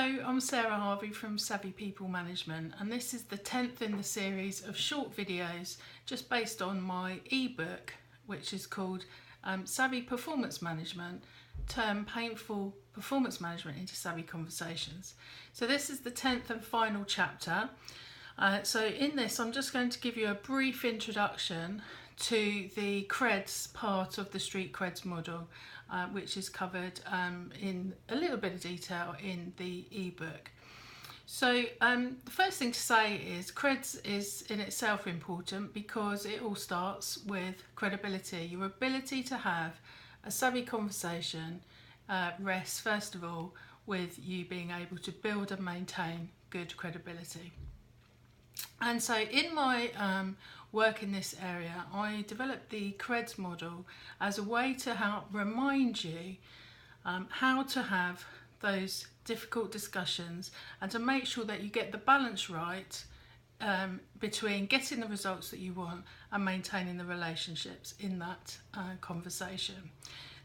Hello, I'm Sarah Harvey from Savvy People Management, and this is the 10th in the series of short videos just based on my ebook, which is called Savvy Performance Management, Turn Painful Performance Management into Savvy Conversations. So this is the 10th and final chapter. So in this I'm just going to give you a brief introduction to the CREDS part of the Street CREDS model, which is covered in a little bit of detail in the ebook. So the first thing to say is CREDS is in itself important because it all starts with credibility. Your ability to have a savvy conversation rests first of all with you being able to build and maintain good credibility. And so in my work in this area, I developed the CREDS model as a way to help remind you how to have those difficult discussions and to make sure that you get the balance right between getting the results that you want and maintaining the relationships in that conversation.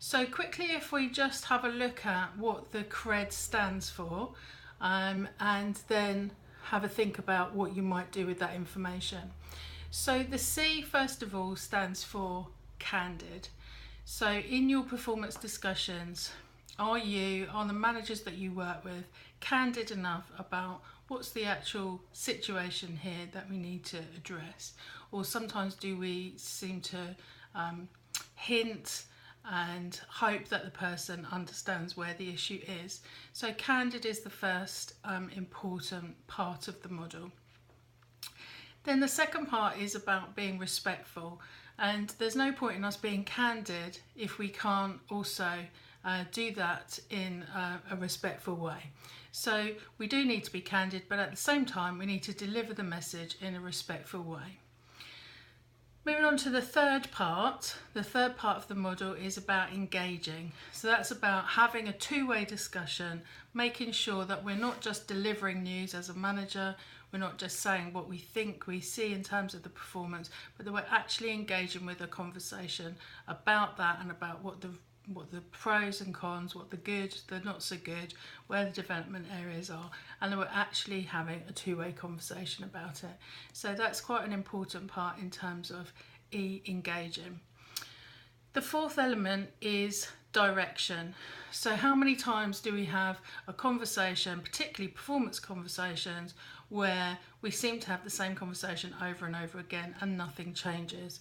So quickly, if we just have a look at what the CREDS stands for and then have a think about what you might do with that information. So the C, first of all, stands for candid. So in your performance discussions, are the managers that you work with candid enough about what's the actual situation here that we need to address? Or sometimes do we seem to hint and hope that the person understands where the issue is? So candid is the first important part of the model. Then the second part is about being respectful, and there's no point in us being candid if we can't also do that in a respectful way. So we do need to be candid, but at the same time we need to deliver the message in a respectful way. Moving on to the third part of the model is about engaging. So that's about having a two-way discussion, making sure that we're not just delivering news as a manager, we're not just saying what we think we see in terms of the performance, but that we're actually engaging with a conversation about that and about what the pros and cons, what the good, the not so good, where the development areas are, and that we're actually having a two-way conversation about it. So that's quite an important part in terms of engaging. The fourth element is direction. So how many times do we have a conversation, particularly performance conversations, where we seem to have the same conversation over and over again and nothing changes?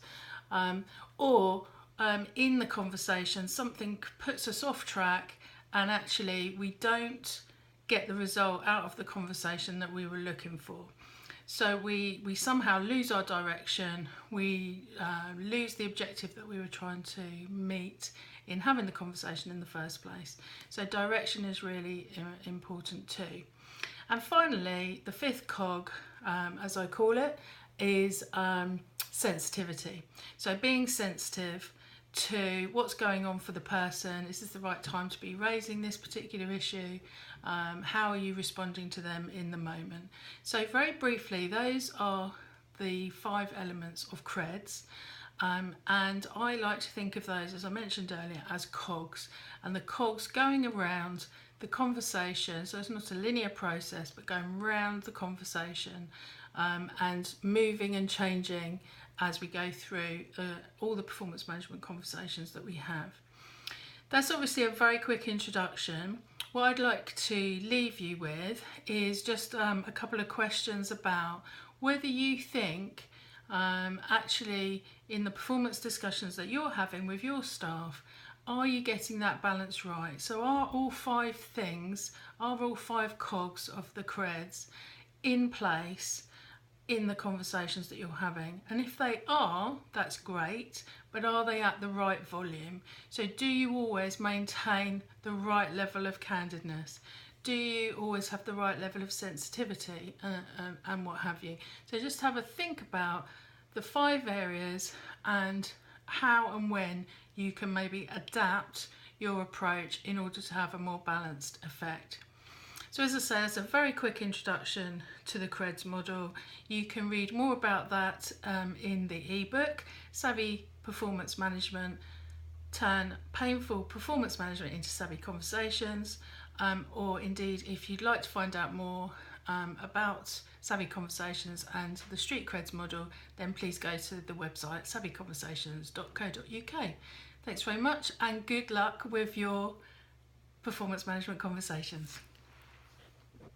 In the conversation, something puts us off track and actually we don't get the result out of the conversation that we were looking for. So we somehow lose our direction, we lose the objective that we were trying to meet in having the conversation in the first place. So direction is really important too. And finally, the fifth cog, as I call it, is sensitivity. So being sensitive to what's going on for the person. Is this the right time to be raising this particular issue? How are you responding to them in the moment? So very briefly, those are the 5 elements of CREDS. And I like to think of those, as I mentioned earlier, as cogs. And the cogs going around the conversation, so it's not a linear process, but going around the conversation and moving and changing as we go through all the performance management conversations that we have. That's obviously a very quick introduction. What I'd like to leave you with is just a couple of questions about whether you think actually in the performance discussions that you're having with your staff, are you getting that balance right? So are all 5 things, are all 5 cogs of the CREDS in place in the conversations that you're having? And if they are, that's great, but are they at the right volume? So do you always maintain the right level of candidness? Do you always have the right level of sensitivity and what have you? So just have a think about the 5 areas and how and when you can maybe adapt your approach in order to have a more balanced effect. So as I say, it's a very quick introduction to the CREDS model. You can read more about that in the ebook, Savvy Performance Management, turn painful performance management into savvy conversations, or indeed if you'd like to find out more about savvy conversations and the street CREDS model, then please go to the website savvyconversations.co.uk. Thanks very much and good luck with your performance management conversations.